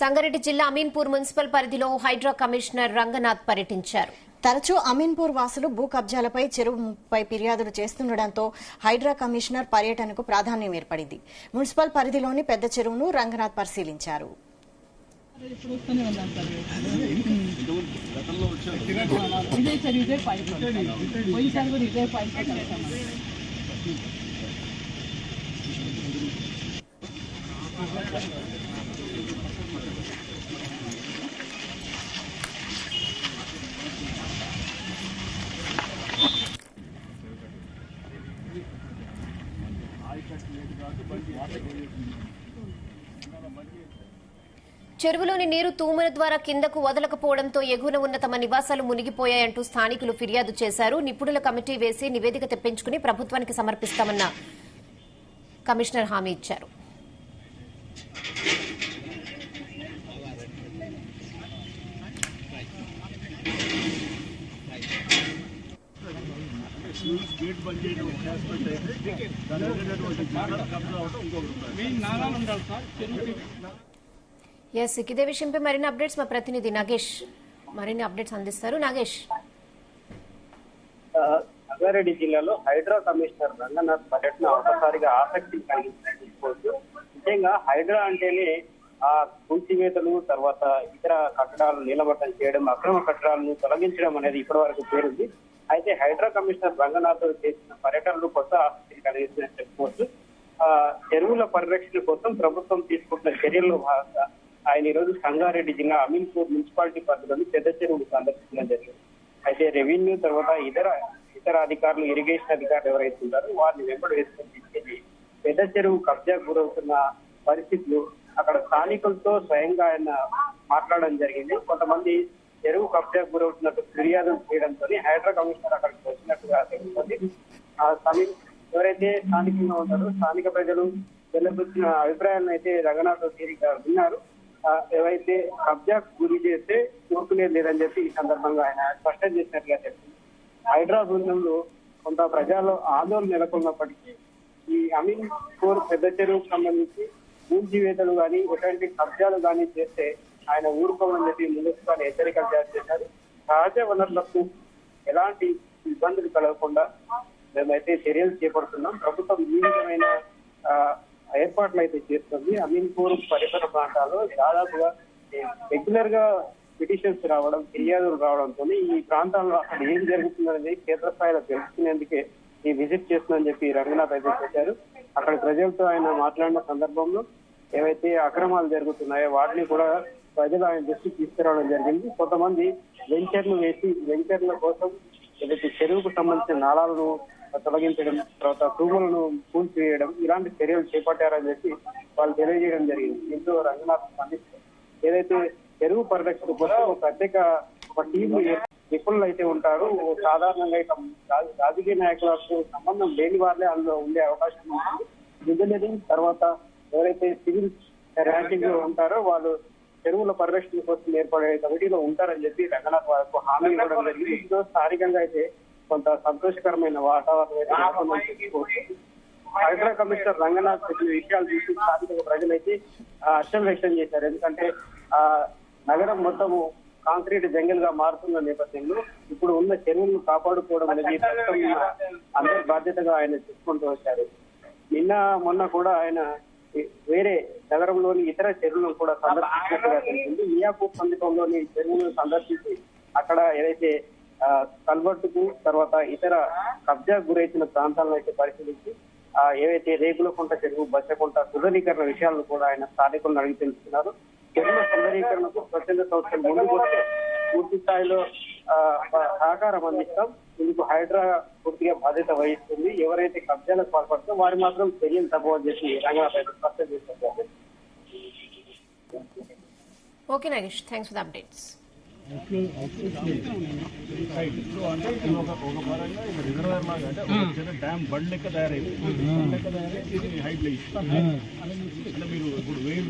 సంగారెడ్డి జిల్లా అమీన్పూర్ మున్సిపల్ పరిధిలో హైడ్రా కమిషనర్ రంగనాథ్ పర్యటించారు. తరచూ అమీన్పూర్ వాసులు భూ కబ్జాలపై చెరువుపై ఫిర్యాదులు చేస్తుండటంతో హైడ్రా కమిషనర్ పర్యటనకు ప్రాధాన్యం ఏర్పడింది. మున్సిపల్ పరిధిలోని పెద్ద చెరువును రంగనాథ్ పరిశీలించారు. చెరువులోని నీరు తూముల ద్వారా కిందకు వదలకపోవడంతో ఎగువన ఉన్న తమ నివాసాలు మునిగిపోయాయంటూ స్థానికులు ఫిర్యాదు చేశారు. నిపుణుల కమిటీ వేసి నివేదిక తెప్పించుకుని ప్రభుత్వానికి సమర్పిస్తామన్న కమిషనర్ హామీ ఇచ్చారు. ఇదే విషయంపై మరిన్ని అప్డేట్స్ మా ప్రతినిధి నాగేష్ మరిన్ని అప్డేట్స్ అందిస్తారు. నాగేష్, సంగారెడ్డి జిల్లాలో హైడ్రా కమిషనర్ రంగనాథ్ పర్యటన ఒకసారిగా ఆసక్తి కలిగించుకోవచ్చు. ముఖ్యంగా హైడ్రా అంటేనే ఆ కూల్చివేతలు, తర్వాత ఇతర కట్టడాలు నిలబట్టం చేయడం, అక్రమ కట్టడాలను తొలగించడం అనేది ఇప్పటి వరకు పేరుంది. అయితే హైడ్రా కమిషనర్ రంగనాథ్ చేసిన పర్యటనలు కొత్త ఆసక్తిని కలిగిస్తుందని చెప్పుకోవచ్చు. చెరువుల పరిరక్షణ కోసం ప్రభుత్వం తీసుకుంటున్న చర్యల్లో భాగంగా ఆయన ఈ రోజు సంగారెడ్డి జిల్లా అమీన్పూర్ మున్సిపాలిటీ పరిధిలోని పెద్ద చెరువులు సందర్శించడం జరిగింది. అయితే రెవెన్యూ తర్వాత ఇతర అధికారులు, ఇరిగేషన్ అధికారులు ఎవరైతే ఉంటారో వారిని వెంబడి వేసుకొని తీసుకెళ్లి పెద్ద చెరువు కబ్జాకు గురవుతున్న పరిస్థితులు అక్కడ స్థానికులతో స్వయంగా ఆయన మాట్లాడడం జరిగింది. కొంతమంది చెరువు కబ్జాకు గురవుతున్నట్టు ఫిర్యాదులు చేయడంతో హైడ్రా కమిషనర్ అక్కడికి వచ్చినట్టుగా తెలుస్తుంది. ఎవరైతే స్థానికంగా ఉన్నారో స్థానిక ప్రజలు వెల్లబుచ్చిన అభిప్రాయాలను అయితే రంగనాథ్ తీరిగా విన్నారు. ఏవైతే కబ్జాకు గురి చేస్తే ఊరుకునేది లేదని చెప్పి ఈ సందర్భంగా ఆయన స్పష్టం చేసినట్టుగా చెప్పింది. హైడ్రా బృందంలో కొంత ప్రజల్లో ఆందోళన నెలకొన్నప్పటికీ ఈ అమీన్పూర్ పెద్ద చెరువుకు సంబంధించి కూల్చివేతలు కానీ ఎటువంటి కబ్జాలు కానీ చేస్తే ఆయన ఊరుకోమని చెప్పి ముందస్తుగా హెచ్చరికలు జారీ చేశారు. సహజ వనరులకు ఎలాంటి ఇబ్బందులు కలగకుండా మేమైతే చర్యలు చేపడుతున్నాం. ప్రభుత్వం ఈ విధమైన ఏర్పాట్లు అయితే చేస్తుంది. అమీన్పూర్ పరిసర ప్రాంతాల్లో దాదాపుగా రెగ్యులర్ గా పిటిషన్స్ రావడం, ఫిర్యాదులు రావడంతో ఈ ప్రాంతాల్లో అక్కడ ఏం జరుగుతుందనేది క్షేత్రస్థాయిలో తెలుసుకునేందుకే ఈ విజిట్ చేస్తుందని చెప్పి రంగనాథ్ అయితే చెప్పారు. అక్కడ ప్రజలతో ఆయన మాట్లాడిన సందర్భంలో ఏవైతే అక్రమాలు జరుగుతున్నాయో వాటిని కూడా ప్రజలు ఆయన దృష్టికి తీసుకురావడం జరిగింది. కొంతమంది వెంచర్లు వేసి వెంచర్ల కోసం ఏదైతే చెరువుకు సంబంధించిన నాళాలను తొలగించడం, తర్వాత తూములను కూల్చివేయడం ఇలాంటి చర్యలు చేపట్టారని చెప్పి వాళ్ళు తెలియజేయడం జరిగింది. దీంతో రంగనాథ్ స్పందిస్తారు. ఏదైతే చెరువు పరిరక్షణ కోసం ఒక ప్రత్యేక టీం నిపుణులు అయితే ఉంటారు. సాధారణంగా రాజకీయ నాయకులకు సంబంధం లేని వాళ్ళే అందులో ఉండే అవకాశం ఉంటుంది. ఇంజనీరింగ్ తర్వాత ఎవరైతే సివిల్ ర్యాంకింగ్ లో ఉంటారో వాళ్ళు చెరువుల పరిరక్షణ కోసం ఏర్పడే కమిటీలో ఉంటారని చెప్పి రంగనాథ్ వారికి హామీ ఇవ్వడం జరిగింది. ఇందులో స్థానికంగా అయితే కొంత సంతోషకరమైన వాతావరణం అయితే హైడ్రా కమిషనర్ రంగనాథ్ చెప్పిన విషయాలు చూసి స్థానిక ప్రజలైతే హర్షం వ్యక్తం చేశారు. ఎందుకంటే నగరం మొత్తము కాంక్రీట్ జంగల్ గా మారుతున్న నేపథ్యంలో ఇప్పుడు ఉన్న చెరువులను కాపాడుకోవడం అనేది అందరి బాధ్యతగా ఆయన చూసుకుంటూ వచ్చారు. నిన్న మొన్న కూడా ఆయన వేరే నగరంలోని ఇతర చెరువులను కూడా సందర్శించినట్టుగా తెలిసింది. మియాపూర్ సమీపంలోని చెరువులను సందర్శించి అక్కడ ఏదైతే కల్వర్టుకు తర్వాత ఇతర కబ్జాకు గురైన ప్రాంతాలను అయితే పరిశీలించి ఏవైతే రేగులకుంట చెరువు, బచ్చకుంట సుందరీకరణ విషయాలను కూడా ఆయన స్థానికులను అడిగి తెలుసుకున్నారు. చెరువుల సుందరీకరణకు స్వచ్ఛంద సంస్థలు ముందుకు వస్తే పూర్తి స్థాయిలో సహకారం అందిస్తాం. ఇందుకు హైడ్రా పూర్తిగా బాధ్యత వహిస్తుంది. ఎవరైతే కబ్జాలకు పాల్పడతారో వారు మాత్రం చర్యలు తప్పవని చెప్పి రంగనాథ్ స్పష్టం చేస్తారు. Okay Nagesh, thanks for the updates. Dam bund లెక్క తయారైంది. హైట్ లో ఇస్తాం. మీరు ఇప్పుడు